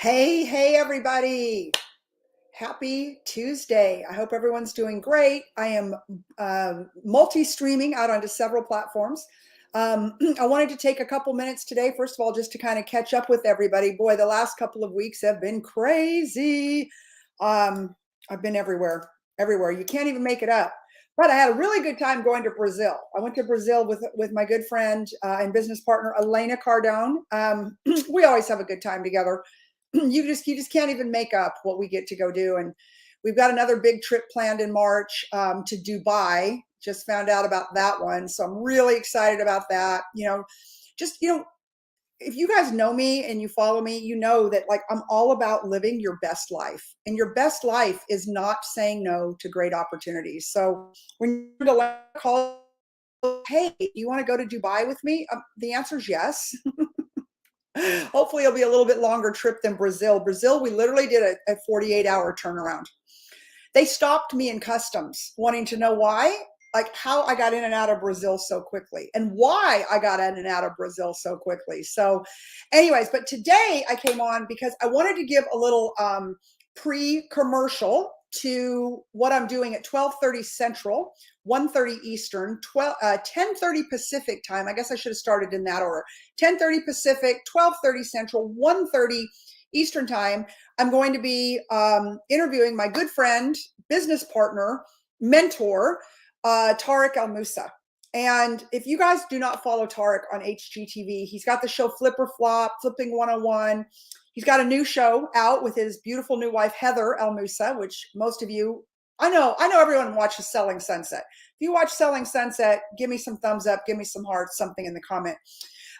Hey, everybody. Happy Tuesday. I hope everyone's doing great. I am multi-streaming out onto several platforms. I wanted to take a couple minutes today, first of all, just to kind of catch up with everybody. Boy, the last couple of weeks have been crazy. I've been everywhere. You can't even make it up. But I had a really good time going to Brazil. I went to Brazil with my good friend and business partner, Elena Cardone. We always have a good time together. You just can't even make up what we get to go do. And we've got another big trip planned in March to Dubai. Just found out about that one, so I'm really excited about that. If you guys know me and you follow me, you know that like I'm all about living your best life, and your best life is not saying no to great opportunities. So when you call, hey, you want to go to Dubai with me? The answer is yes. Hopefully it'll be a little bit longer trip than Brazil. Brazil, we literally did a 48-hour turnaround. They stopped me in customs wanting to know why, like how I got in and out of Brazil so quickly and why I got in and out of Brazil so quickly. So anyways, but today I came on because I wanted to give a little pre-commercial to what I'm doing at 12:30 Central, 1:30 Eastern, 10:30 Pacific time. I guess I should have started in that order. 10:30 Pacific, 12:30 Central, 1:30 Eastern time. I'm going to be interviewing my good friend, business partner, mentor, Tarek Moussa. And if you guys do not follow Tarek on HGTV, he's got the show Flip or Flop, Flipping 101. He's got a new show out with his beautiful new wife, Heather Moussa, which most of you, I know everyone watches Selling Sunset. If you watch Selling Sunset, give me some thumbs up, give me some hearts, something in the comment.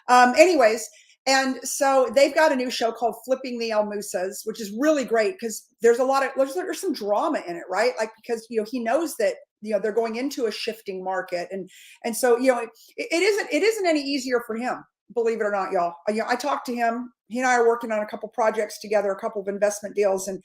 Anyways, and so they've got a new show called Flipping the Moussas, which is really great because there's some drama in it, right? Like, because, he knows that, they're going into a shifting market. And so, it isn't any easier for him, believe it or not, y'all. I talked to him. He and I are working on a couple projects together, a couple of investment deals. And,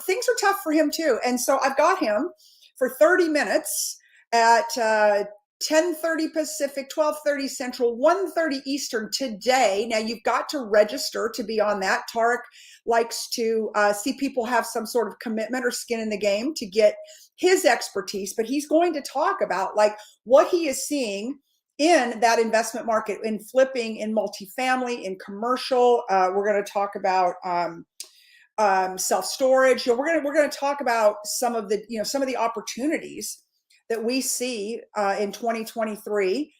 things are tough for him too. And so I've got him for 30 minutes at 10:30 Pacific, 12:30 Central, 1:30 Eastern today. Now you've got to register to be on that. Tarek likes to see people have some sort of commitment or skin in the game to get his expertise, but he's going to talk about like what he is seeing in that investment market, in flipping, in multifamily, in commercial. We're going to talk about self-storage. We're going to talk about some of the opportunities that we see in 2023.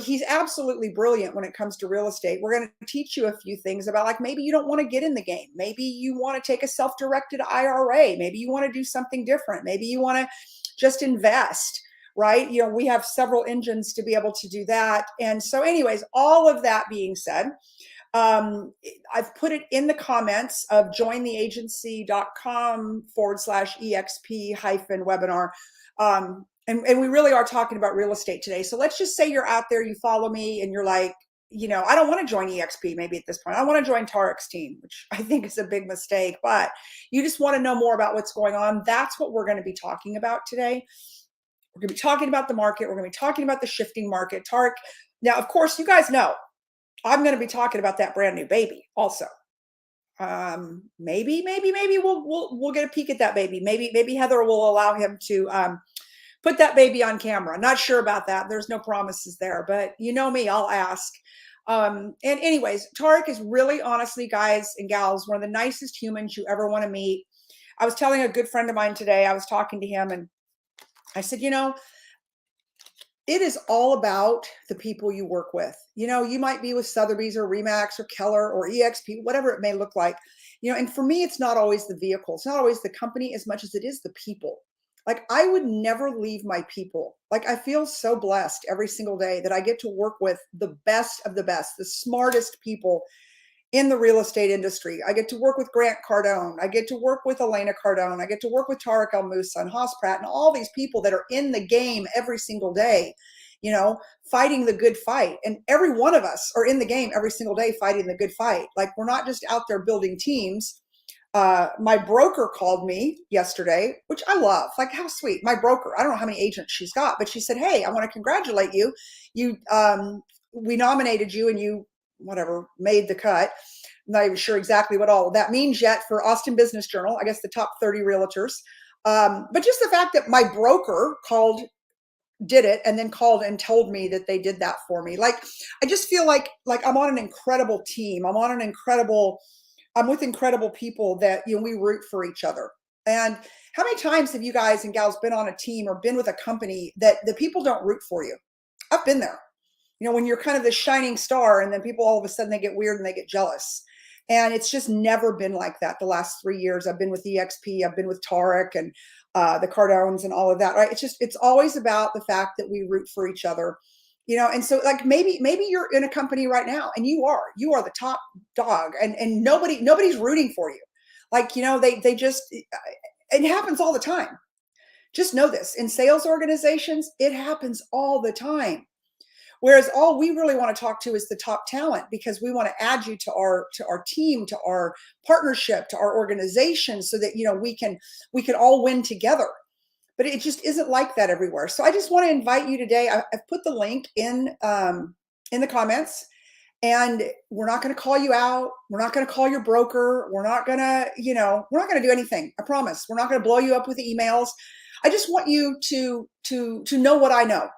He's absolutely brilliant when it comes to real estate. We're going to teach you a few things about, like, maybe you don't want to get in the game. Maybe you want to take a self-directed IRA. Maybe you want to do something different. Maybe you want to just invest, right? We have several engines to be able to do that. And so anyways, all of that being said, I've put it in the comments of jointheagency.com/exp-webinar. And we really are talking about real estate today. So let's just say you're out there, you follow me, and you're like, I don't want to join EXP maybe at this point. I want to join Tarek's team, which I think is a big mistake, but you just want to know more about what's going on. That's what we're going to be talking about today. We're going to be talking about the market. We're going to be talking about the shifting market. Tarek, now, of course, you guys know I'm going to be talking about that brand new baby also. Maybe we'll get a peek at that baby. Maybe Heather will allow him to put that baby on camera. Not sure about that. There's no promises there, but you know me, I'll ask. And anyways, Tarek is really, honestly, guys and gals, one of the nicest humans you ever want to meet. I was telling a good friend of mine today, I was talking to him, and I said, it is all about the people you work with. You might be with Sotheby's or Remax or Keller or EXP, whatever it may look like. And for me, it's not always the vehicle. It's not always the company as much as it is the people. Like, I would never leave my people. Like, I feel so blessed every single day that I get to work with the best of the best, the smartest people in the real estate industry. I get to work with Grant Cardone. I get to work with Elena Cardone. I get to work with Tarek Moussa and Haas Pratt and all these people that are in the game every single day, fighting the good fight. And every one of us are in the game every single day fighting the good fight. Like, we're not just out there building teams. My broker called me yesterday, which I love. Like, how sweet. My broker, I don't know how many agents she's got, but she said, hey, I want to congratulate you. We nominated you and you, whatever, made the cut not even sure exactly what all of that means yet for Austin Business Journal, I guess the top 30 realtors. But just the fact that my broker did it and then called and told me that they did that for me. Like, I just feel like I'm on an incredible team. I'm with incredible people that, we root for each other. And how many times have you guys and gals been on a team or been with a company that the people don't root for you? I've been there. When you're kind of the shining star and then people all of a sudden they get weird and they get jealous. And it's just never been like that the last 3 years. I've been with EXP, I've been with Tarek and the Cardones and all of that, right? It's always about the fact that we root for each other, and so like maybe you're in a company right now and you are the top dog and nobody's rooting for you. Like, they just, it happens all the time. Just know this, in sales organizations, it happens all the time. Whereas all we really want to talk to is the top talent, because we want to add you to our team, to our partnership, to our organization, so that we can all win together. But it just isn't like that everywhere. So I just want to invite you today. I've put the link in the comments, and we're not going to call you out. We're not going to call your broker. We're not going to do anything. I promise. We're not going to blow you up with emails. I just want you to know what I know.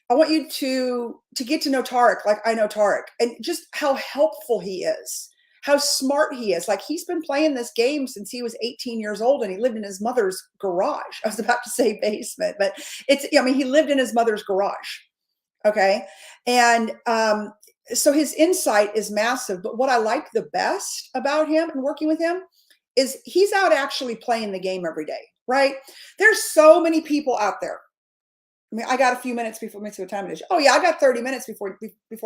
I want you to get to know Tarek like I know Tarek, and just how helpful he is, how smart he is. Like, he's been playing this game since he was 18 years old, and he lived in his mother's garage. I was about to say basement, but he lived in his mother's garage. Okay. And so his insight is massive. But what I like the best about him and working with him is he's out actually playing the game every day, right? There's so many people out there. I got a few minutes before. Let me see what time it is. Oh yeah, I got 30 minutes before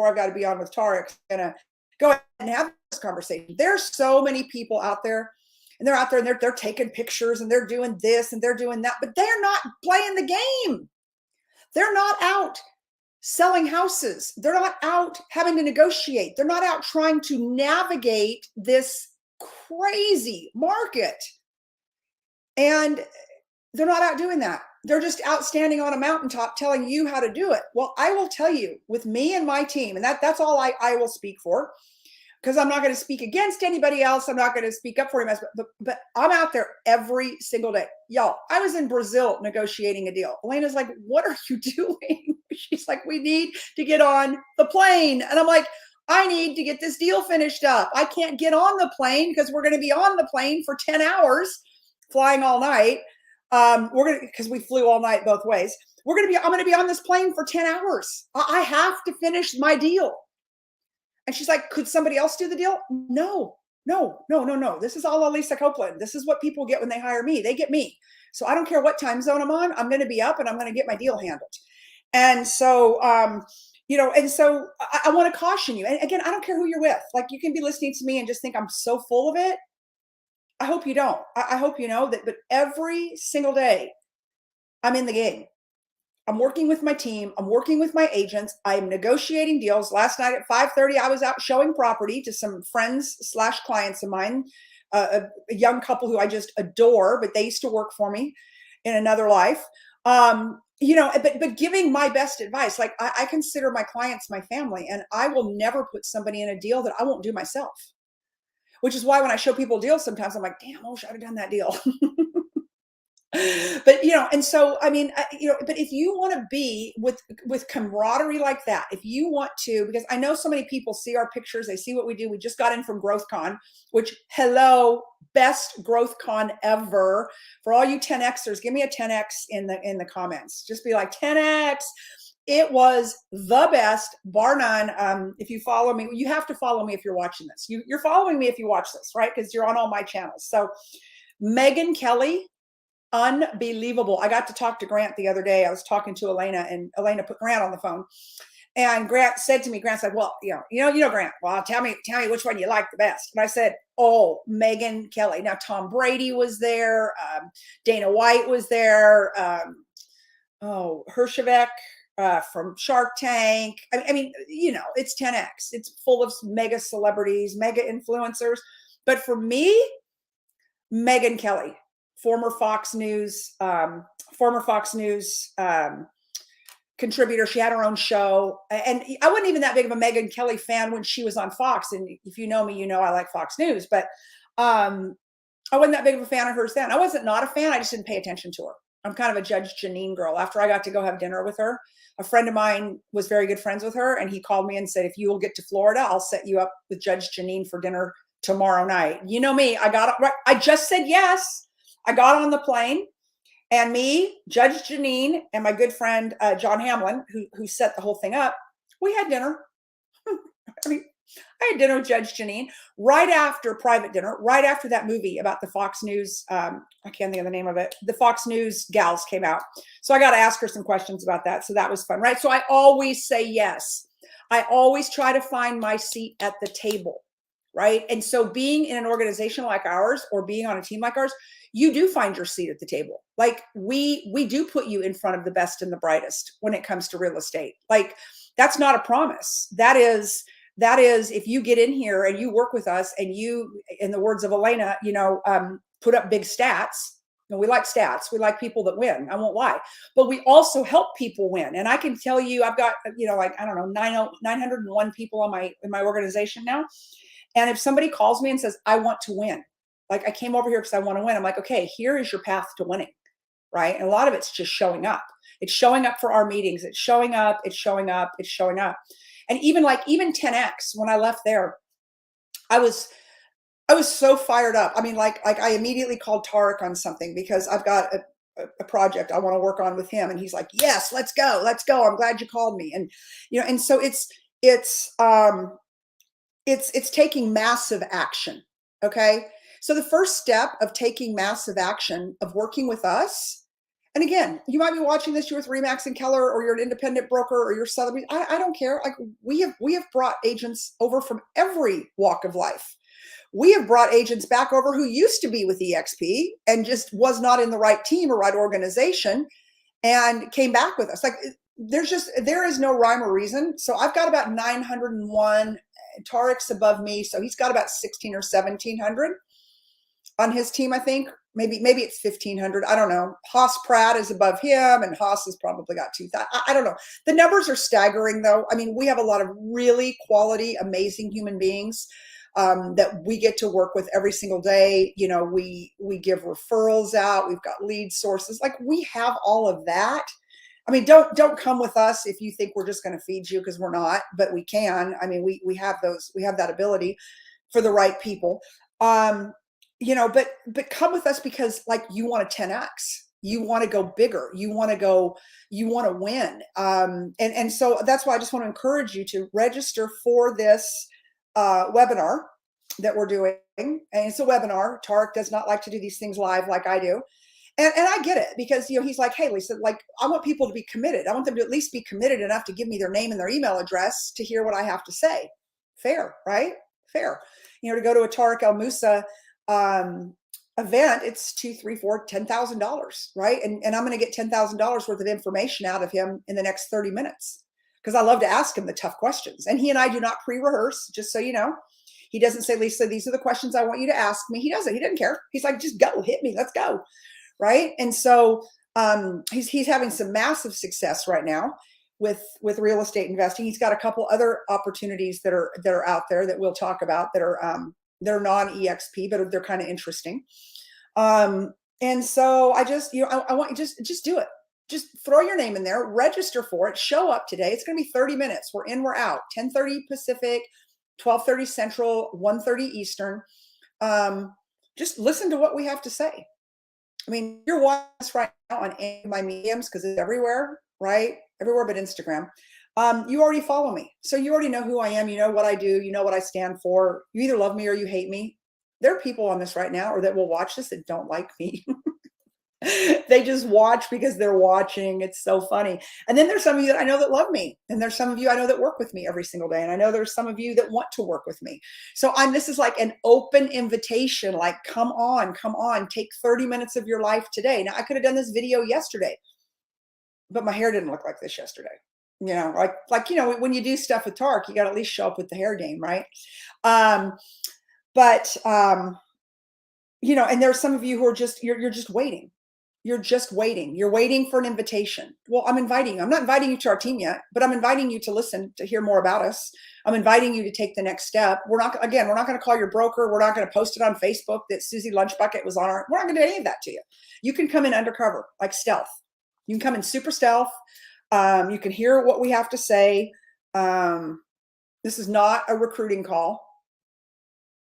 I've got to be on with Tarek. I'm gonna go ahead and have this conversation. There's so many people out there, and they're out there and they're taking pictures and they're doing this and they're doing that, but they're not playing the game. They're not out selling houses. They're not out having to negotiate. They're not out trying to navigate this crazy market. And they're not out doing that. They're just out standing on a mountaintop telling you how to do it. Well, I will tell you, with me and my team, and that's all I will speak for, because I'm not going to speak against anybody else. I'm not going to speak up for him, but I'm out there every single day. Y'all, I was in Brazil negotiating a deal. Elena's like, what are you doing? She's like, we need to get on the plane. And I'm like, I need to get this deal finished up. I can't get on the plane because we're going to be on the plane for 10 hours, flying all night. Because we flew all night both ways. I'm going to be on this plane for 10 hours. I have to finish my deal. And she's like, could somebody else do the deal? No. This is all Elisa Copeland. This is what people get when they hire me. They get me. So I don't care what time zone I'm on. I'm going to be up and I'm going to get my deal handled. And so, I want to caution you. And again, I don't care who you're with. Like, you can be listening to me and just think I'm so full of it. I hope you don't. I hope you know that, but every single day I'm in the game. I'm working with my team. I'm working with my agents. I'm negotiating deals. Last night at 5:30, I was out showing property to some friends/clients of mine, a young couple who I just adore, but they used to work for me in another life. But giving my best advice. Like, I consider my clients my family, and I will never put somebody in a deal that I won't do myself. Which is why when I show people deals, sometimes I'm like, damn, I wish I'd have done that deal. But, and so, but if you want to be with camaraderie like that, if you want to, because I know so many people see our pictures, they see what we do. We just got in from GrowthCon, which, hello, best GrowthCon ever. For all you 10Xers, give me a 10X in the comments. Just be like, 10X. It was the best, bar none. If you follow me, you have to follow me if you're watching this. You're following me if you watch this, right? Because you're on all my channels. So Megan Kelly, unbelievable. I got to talk to Grant the other day. I was talking to Elena, and Elena put Grant on the phone. And Grant said to me, Grant said, well, Grant, well, tell me which one you like the best. And I said, oh, Megan Kelly. Now, Tom Brady was there. Dana White was there. Hershevek. From Shark Tank. It's 10X. It's full of mega celebrities, mega influencers. But for me, Megan Kelly, former Fox News contributor. She had her own show, and I wasn't even that big of a Megyn Kelly fan when she was on Fox. And if you know me, you know I like Fox News, but I wasn't that big of a fan of hers then. I wasn't not a fan. I just didn't pay attention to her. I'm kind of a Judge Jeanine girl. After I got to go have dinner with her, a friend of mine was very good friends with her, and he called me and said, if you will get to Florida, I'll set you up with Judge Jeanine for dinner tomorrow night. You know me, I got right. I just said yes. I got on the plane, and me, Judge Jeanine, and my good friend John Hamlin, who set the whole thing up, we had dinner. I mean, I had dinner with Judge Jeanine right after private dinner, right after that movie about the Fox News. I can't think of the name of it. The Fox News gals came out. So I got to ask her some questions about that. So that was fun, right? So I always say yes. I always try to find my seat at the table, right? And so being in an organization like ours or being on a team like ours, you do find your seat at the table. Like we do put you in front of the best and the brightest when it comes to real estate. Like that's not a promise. That is if you get in here and you work with us and you, in the words of Elena, put up big stats. And we like stats. We like people that win. I won't lie, but we also help people win. And I can tell you, I've got, like, I don't know, 901 people in my organization now. And if somebody calls me and says, I want to win, like I came over here because I want to win. I'm like, okay, here is your path to winning. Right. And a lot of it's just showing up. It's showing up for our meetings. It's showing up. It's showing up. It's showing up. And even 10X, when I left there, I was so fired up. I mean, like I immediately called Tarek on something because I've got a project I want to work on with him. And he's like, yes, let's go. Let's go. I'm glad you called me. And, and so it's taking massive action. Okay. So the first step of taking massive action of working with us, and again, you might be watching this, you're with Remax and Keller, or you're an independent broker, or you're Sotheby's. I don't care. Like we have brought agents over from every walk of life. We have brought agents back over who used to be with EXP and just was not in the right team or right organization and came back with us. Like there is no rhyme or reason. So I've got about 901. Tarek's above me, so he's got about 16 or 1700 on his team, I think. Maybe it's 1,500. I don't know. Haas Pratt is above him, and Haas has probably got 2,000. I don't know. The numbers are staggering, though. I mean, we have a lot of really quality, amazing human beings that we get to work with every single day. We give referrals out. We've got lead sources. Like we have all of that. I mean, don't come with us if you think we're just going to feed you, because we're not, but we can. I mean, we have that ability for the right people. But come with us because like you want a 10X, you want to go bigger, you want to win. And so that's why I just want to encourage you to register for this webinar that we're doing. And it's a webinar. Tarek does not like to do these things live like I do. And I get it because, he's like, hey, Lisa, like I want people to be committed. I want them to at least be committed enough to give me their name and their email address to hear what I have to say. Fair, right? Fair. To go to a Tarek El Moussa event, it's $10,000, right? And I'm going to get $10,000 worth of information out of him in the next 30 minutes because I love to ask him the tough questions. And he and I do not pre-rehearse, just so you know. He doesn't say, Lisa, these are the questions I want you to ask me. He doesn't. He doesn't care. He's like, just go, hit me, let's go, right? And so he's having some massive success right now with real estate investing. He's got a couple other opportunities that are out there that we'll talk about that are they're non-EXP, but they're kind of interesting. And so I just, I want you just do it. Just throw your name in there, register for it, show up today. It's going to be 30 minutes. We're in, we're out. 10:30 Pacific, 12:30 Central, 1:30 Eastern. Just listen to what we have to say. I mean, you're watching us right now on any of my mediums because it's everywhere, right? Everywhere but Instagram. You already follow me. So you already know who I am. You know what I do. You know what I stand for. You either love me or you hate me. There are people on this right now or that will watch this that don't like me. They just watch because they're watching. It's so funny. And then there's some of you that I know that love me. And there's some of you I know that work with me every single day. And I know there's some of you that want to work with me. So this is like an open invitation. Like, come on, take 30 minutes of your life today. Now I could have done this video yesterday, but my hair didn't look like this yesterday. When you do stuff with Tarek, you got to at least show up with the hair game, right? And there's some of you who are just, you're just waiting. You're just waiting. You're waiting for an invitation. Well, I'm inviting you. I'm not inviting you to our team yet, but I'm inviting you to listen, to hear more about us. I'm inviting you to take the next step. We're not going to call your broker. We're not going to post it on Facebook that Susie Lunchbucket was on we're not going to do any of that to you. You can come in undercover, like stealth. You can come in super stealth. You can hear what we have to say. This is not a recruiting call.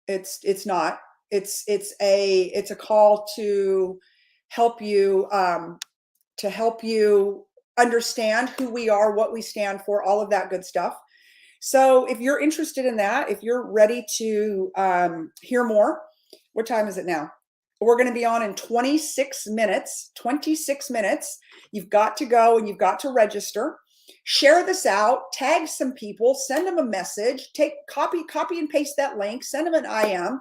It's not. It's a call to help you understand who we are, what we stand for, all of that good stuff. So if you're interested in that, if you're ready to hear more, what time is it now? We're going to be on in 26 minutes. 26 minutes. You've got to go and you've got to register. Share this out, tag some people, send them a message, copy and paste that link, send them an IM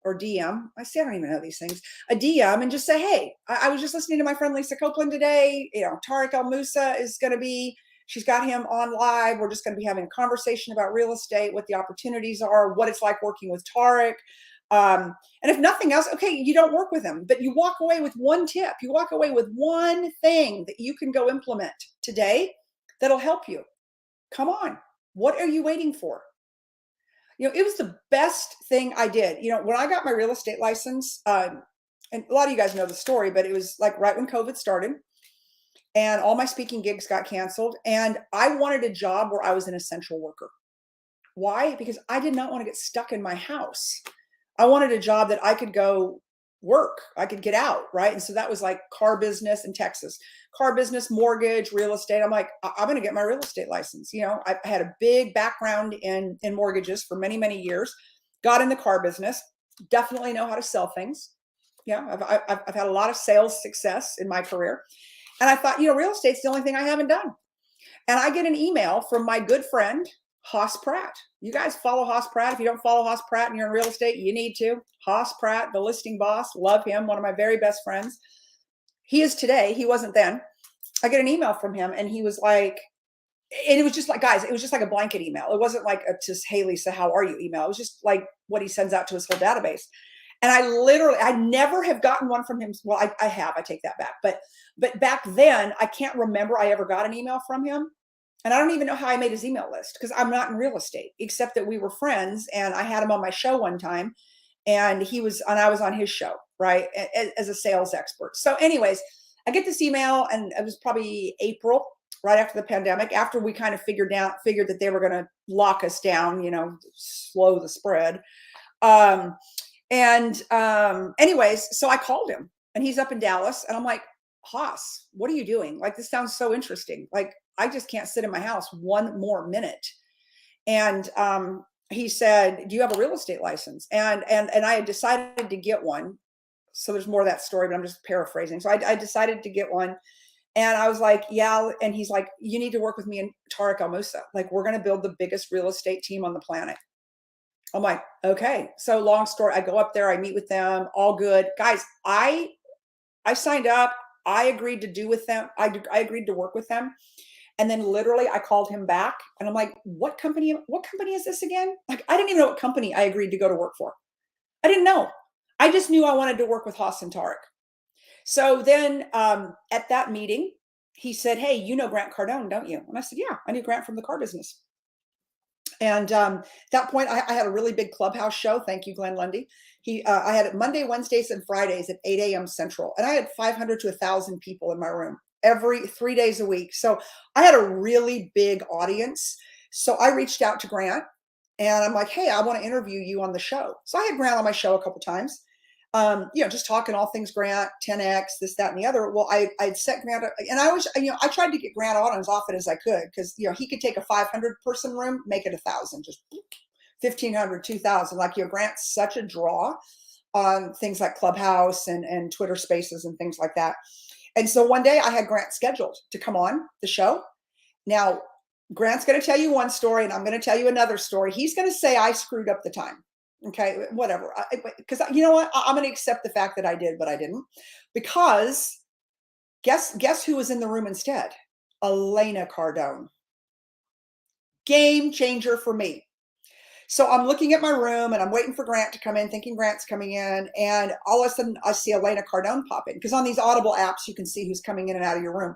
or DM. I don't even know these things. A DM, and just say, hey, I was just listening to my friend Lisa Copeland today. Tarek Moussa is going to be, she's got him on live. We're just going to be having a conversation about real estate, what the opportunities are, what it's like working with Tarek. And if nothing else, okay, you don't work with him, but you walk away with one tip. You walk away with one thing that you can go implement today that'll help you. Come on. What are you waiting for? It was the best thing I did. When I got my real estate license, and a lot of you guys know the story, but it was like right when COVID started and all my speaking gigs got canceled. And I wanted a job where I was an essential worker. Why? Because I did not want to get stuck in my house. I wanted a job that I could go work. I could get out, right? And so that was like car business in Texas, car business, mortgage, real estate. I'm like, I'm going to get my real estate license. I had a big background in mortgages for many, many years, got in the car business, definitely know how to sell things. I've had a lot of sales success in my career. And I thought, real estate's the only thing I haven't done. And I get an email from my good friend, Haas Pratt. You guys follow Haas Pratt. If you don't follow Haas Pratt and you're in real estate, you need to. Haas Pratt, the listing boss, love him, one of my very best friends. He is today. He wasn't then. I get an email from him and he was like, and it was just like, guys, it was just like a blanket email. It wasn't like just, hey, Lisa, how are you email. It was just like what he sends out to his whole database. And I never have gotten one from him. Well, I take that back. But back then, I can't remember I ever got an email from him. And I don't even know how I made his email list because I'm not in real estate, except that we were friends and I had him on my show one time and I was on his show, right, as a sales expert. So anyways, I get this email and it was probably April, right after the pandemic, after we kind of figured that they were going to lock us down, slow the spread. Anyways, so I called him and he's up in Dallas and I'm like, Haas, what are you doing? Like, this sounds so interesting. Like, I just can't sit in my house one more minute. And he said, do you have a real estate license? And I had decided to get one. So there's more of that story, but I'm just paraphrasing. So I decided to get one. And I was like, yeah. And he's like, you need to work with me and Tarek Moussa. Like, we're going to build the biggest real estate team on the planet. I'm like, okay. So long story. I go up there, I meet with them, all good. Guys, I signed up. I agreed to do with them. I agreed to work with them. And then literally I called him back and I'm like, what company is this again? Like, I didn't even know what company I agreed to go to work for. I didn't know. I just knew I wanted to work with Haas and Tarek. So then at that meeting, he said, hey, you know Grant Cardone, don't you? And I said, yeah, I knew Grant from the car business. And at that point, I had a really big clubhouse show. Thank you, Glenn Lundy. I had it Monday, Wednesdays, and Fridays at 8 a.m. Central. And I had 500 to 1,000 people in my room every 3 days a week. So I had a really big audience. So I reached out to Grant and I'm like, hey, I want to interview you on the show. So I had Grant on my show a couple times, just talking all things Grant, 10X, this, that, and the other. Well, I'd set Grant up, and I tried to get Grant on as often as I could because, he could take a 500 person room, make it 1,000, just 1,500, 2,000. Like, Grant's such a draw on things like Clubhouse and Twitter Spaces and things like that. And so one day I had Grant scheduled to come on the show. Now, Grant's going to tell you one story and I'm going to tell you another story. He's going to say I screwed up the time. Okay, whatever. Because you know what? I'm going to accept the fact that I did, but I didn't. Because guess who was in the room instead? Elena Cardone. Game changer for me. So I'm looking at my room and I'm waiting for Grant to come in, thinking Grant's coming in. And all of a sudden I see Elena Cardone pop in, because on these Audible apps, you can see who's coming in and out of your room.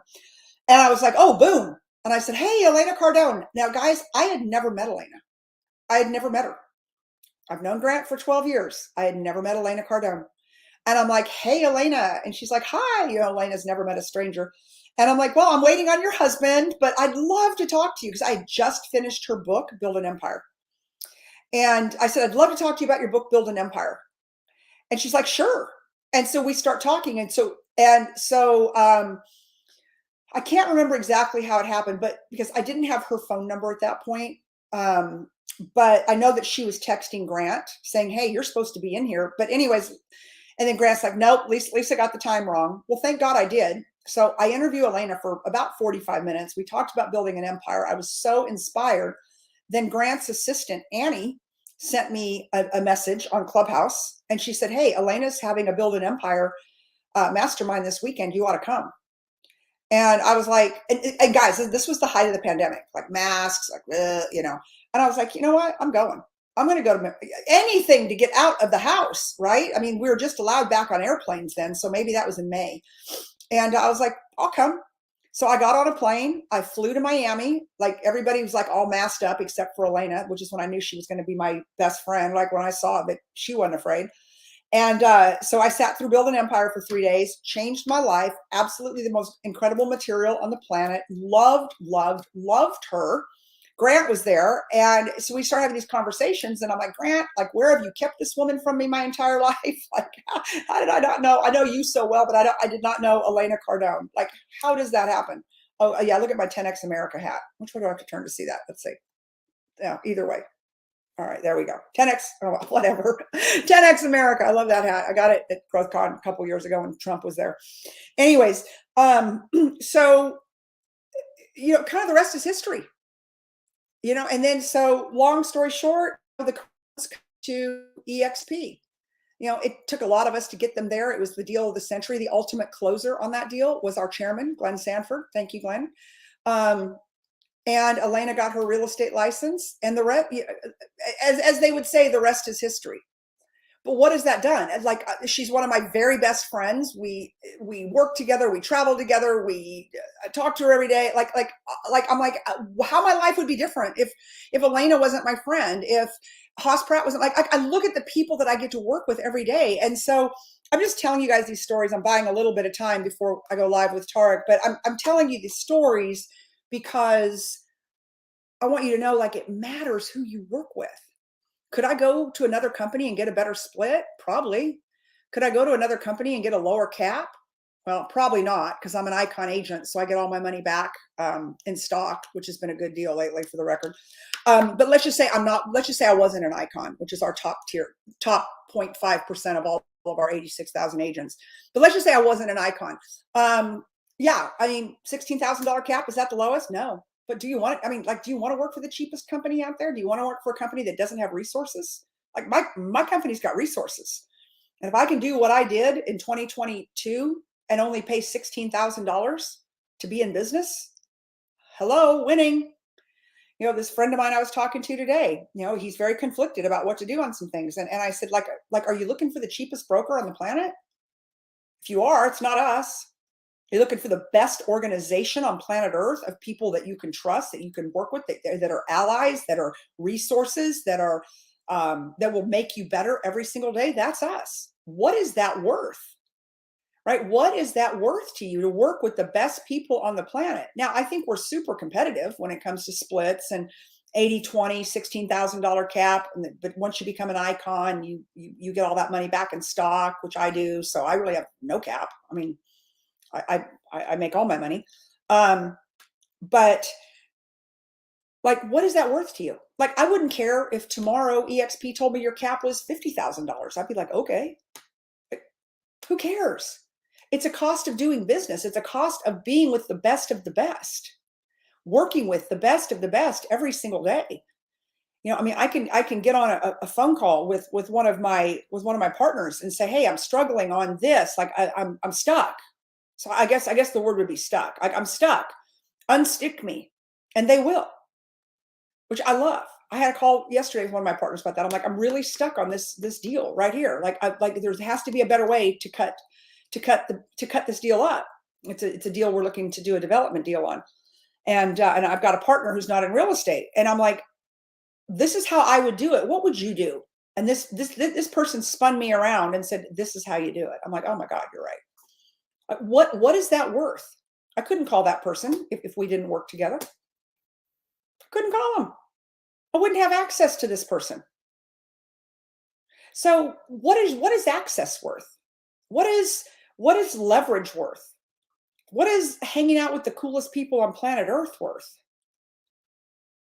And I was like, oh, boom. And I said, hey, Elena Cardone. Now, guys, I had never met Elena. I had never met her. I've known Grant for 12 years. I had never met Elena Cardone. And I'm like, hey, Elena. And she's like, hi. You know, Elena's never met a stranger. And I'm like, well, I'm waiting on your husband, but I'd love to talk to you, because I had just finished her book, Build an Empire. And I said, I'd love to talk to you about your book, Build an Empire. And she's like, sure. And so we start talking. And so I can't remember exactly how it happened, but because I didn't have her phone number at that point. But I know that she was texting Grant saying, hey, you're supposed to be in here. But anyways, and then Grant's like, nope, Lisa got the time wrong. Well, thank God I did. So I interviewed Elena for about 45 minutes. We talked about building an empire. I was so inspired. Then Grant's assistant, Annie, sent me a message on Clubhouse. And she said, hey, Elena's having a Build an Empire mastermind this weekend. You ought to come. And I was like, and guys, this was the height of the pandemic, like masks, like, you know. And I was like, you know what? I'm going. I'm going to go to anything to get out of the house, right? I mean, we were just allowed back on airplanes then, so maybe that was in May. And I was like, I'll come. So I got on a plane. I flew to Miami. Like, everybody was like all masked up except for Elena, which is when I knew she was going to be my best friend. Like, when I saw that she wasn't afraid. And so I sat through Build an Empire for 3 days, changed my life. Absolutely the most incredible material on the planet. Loved her. Grant was there. And so we started having these conversations, and I'm like, Grant, like, where have you kept this woman from me my entire life? Like, how did I not know? I know you so well, but I did not know Elena Cardone. Like, how does that happen? Oh yeah, look at my 10X America hat. Which way do I have to turn to see that? Let's see. Yeah, either way. All right, there we go. 10X, oh, whatever. 10X America. I love that hat. I got it at GrowthCon a couple years ago when Trump was there. Anyways, so, you know, kind of the rest is history. You know, and then so long story short, the to EXP. You know, it took a lot of us to get them there. It was the deal of the century. The ultimate closer on that deal was our chairman, Glenn Sanford. Thank you, Glenn. And Elena got her real estate license, and the rest, as they would say, the rest is history. But what has that done? Like, she's one of my very best friends. We work together, we travel together, we talk to her every day. Like I'm like, how my life would be different if Elena wasn't my friend, if Haas Pratt wasn't. Like, I look at the people that I get to work with every day, and so I'm just telling you guys these stories. I'm buying a little bit of time before I go live with Tarek, but I'm telling you these stories because I want you to know, like, it matters who you work with. Could I go to another company and get a better split? Probably. Could I go to another company and get a lower cap? Well, probably not, because I'm an Icon agent, so I get all my money back in stock, which has been a good deal lately, for the record. But let's just say I'm not. Let's just say I wasn't an Icon, which is our top 0.5% of all of our 86,000 agents. But let's just say I wasn't an Icon. Yeah, I mean, $16,000 cap, is that the lowest? No. But do you want it? I mean, like, do you want to work for the cheapest company out there? Do you want to work for a company that doesn't have resources? Like, my company's got resources. And if I can do what I did in 2022 and only pay $16,000 to be in business, hello, winning. You know, this friend of mine I was talking to today, you know, he's very conflicted about what to do on some things. And I said, like, are you looking for the cheapest broker on the planet? If you are, it's not us. You're looking for the best organization on planet Earth of people that you can trust, that you can work with, that are allies, that are resources, that are that will make you better every single day. That's us. What is that worth? Right? What is that worth to you to work with the best people on the planet? Now, I think we're super competitive when it comes to splits and 80-20, $16,000 cap. But once you become an Icon, you get all that money back in stock, which I do. So I really have no cap. I mean, I make all my money. But like, what is that worth to you? Like, I wouldn't care if tomorrow EXP told me your cap was $50,000. I'd be like, okay, who cares? It's a cost of doing business. It's a cost of being with the best of the best, working with the best of the best every single day. You know, I mean, I can get on a phone call with one of my partners and say, hey, I'm struggling on this. Like, I'm stuck. So I guess the word would be stuck. I'm stuck. Unstick me. And they will, which I love. I had a call yesterday with one of my partners about that. I'm like, I'm really stuck on this deal right here. Like there has to be a better way to cut this deal up. It's a deal we're looking to do a development deal on, and I've got a partner who's not in real estate, and I'm like, this is how I would do it. What would you do? And this person spun me around and said, this is how you do it. I'm like, oh my God, you're right. What is that worth? I couldn't call that person if we didn't work together. I couldn't call them. I wouldn't have access to this person. So what is access worth? What is leverage worth? What is hanging out with the coolest people on planet Earth worth?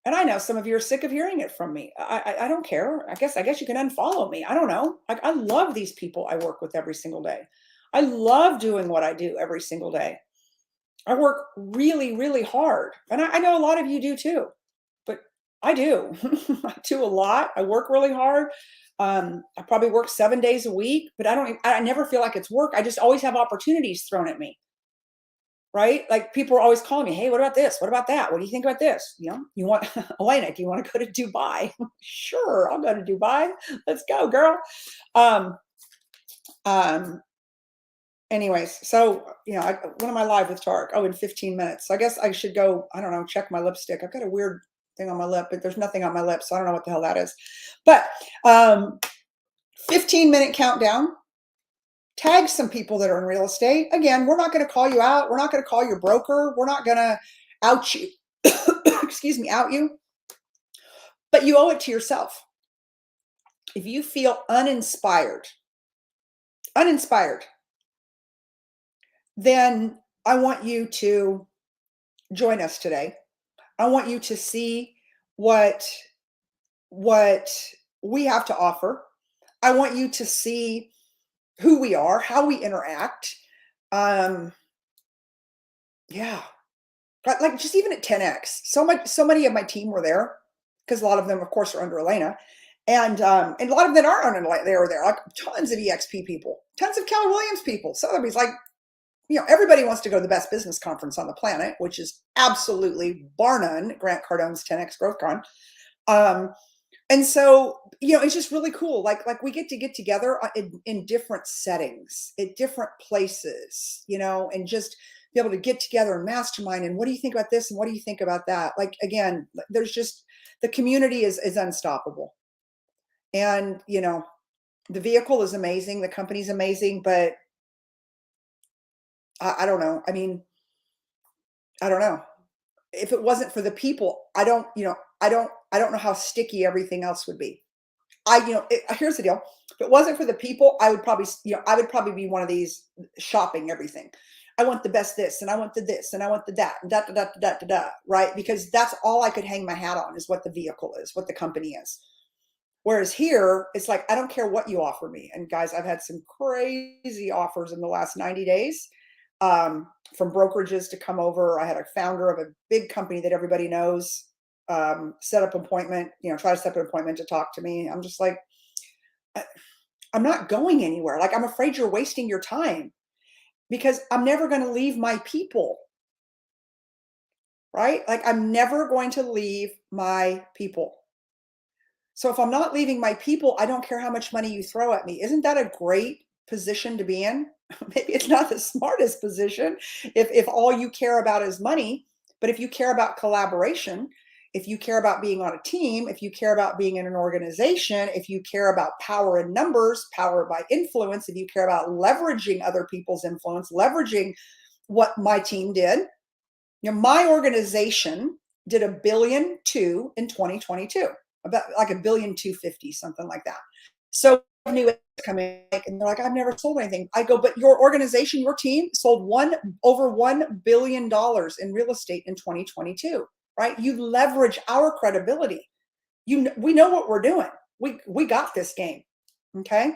And I know some of you are sick of hearing it from me. I don't care. I guess you can unfollow me. I don't know. I love these people I work with every single day. I love doing what I do every single day. I work really, really hard. And I know a lot of you do too, but I do. I do a lot. I work really hard. I probably work 7 days a week, but I never feel like it's work. I just always have opportunities thrown at me. Right? Like people are always calling me, hey, what about this? What about that? What do you think about this? You know, you want, Elena, do you want to go to Dubai? Sure, I'll go to Dubai. Let's go, girl. Anyways, so, you know, when am I live with Tarek? Oh, in 15 minutes. So I guess I should go, I don't know, check my lipstick. I've got a weird thing on my lip, but there's nothing on my lip. So I don't know what the hell that is. But 15-minute countdown. Tag some people that are in real estate. Again, we're not going to call you out. We're not going to call your broker. We're not going to out you. Excuse me, out you. But you owe it to yourself. If you feel uninspired, then I want you to join us today. I want you to see what we have to offer. I want you to see who we are, how we interact. Yeah. Like just even at 10X, so many of my team were there because a lot of them, of course, are under Elena. And a lot of them aren't under Elena. They were there, like tons of EXP people, tons of Keller Williams people. Sotheby's, like, you know, everybody wants to go to the best business conference on the planet, which is absolutely bar none, Grant Cardone's 10X Growth Con. And so, you know, it's just really cool. Like we get together in different settings, at different places, you know, and just be able to get together and mastermind. And what do you think about this? And what do you think about that? Like, again, there's just, the community is unstoppable. And, you know, the vehicle is amazing. The company's amazing, but I don't know. I mean, I don't know. If it wasn't for the people, I don't know how sticky everything else would be. Here's the deal. If it wasn't for the people, I would probably be one of these shopping everything. I want the best this, and I want the this, and I want the that, and da, right? Because that's all I could hang my hat on, is what the vehicle is, what the company is. Whereas here, it's like, I don't care what you offer me. And guys, I've had some crazy offers in the last 90 days. From brokerages to come over. I had a founder of a big company that everybody knows, set up an appointment, try to set up an appointment to talk to me. I'm just like, I'm not going anywhere. Like, I'm afraid you're wasting your time, because I'm never going to leave my people, right? Like, I'm never going to leave my people. So if I'm not leaving my people, I don't care how much money you throw at me. Isn't that a great position to be in? Maybe it's not the smartest position if all you care about is money, but if you care about collaboration, if you care about being on a team, if you care about being in an organization, if you care about power in numbers, power by influence, if you care about leveraging other people's influence, leveraging what my team did. My organization did $1.2 billion in 2022, about like $1.25 billion, something like that. So new coming, and they're like, I've never sold anything. I go, but your organization, your team sold over $1 billion in real estate in 2022, right? You leverage our credibility. We know what we're doing. We got this game. Okay.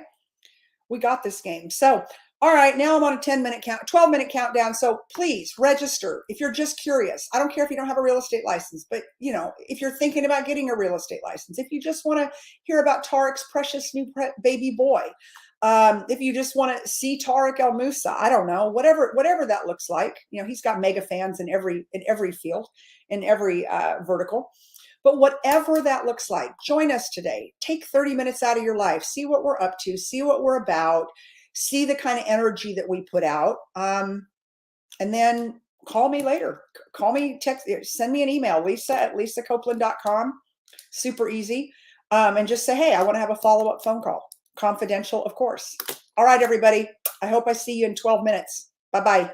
We got this game. So, all right, now I'm on a 12-minute countdown. So please register if you're just curious. I don't care if you don't have a real estate license, but if you're thinking about getting a real estate license, if you just want to hear about Tarek's precious new baby boy, if you just want to see Tarek El Moussa, I don't know, whatever that looks like. He's got mega fans in every field, in every vertical. But whatever that looks like, join us today. Take 30 minutes out of your life. See what we're up to. See what we're about. See the kind of energy that we put out. And then call me later. Call me, text, send me an email, lisa@lisacopeland.com. Super easy. And just say, hey, I want to have a follow-up phone call. Confidential, of course. All right, everybody. I hope I see you in 12 minutes. Bye-bye.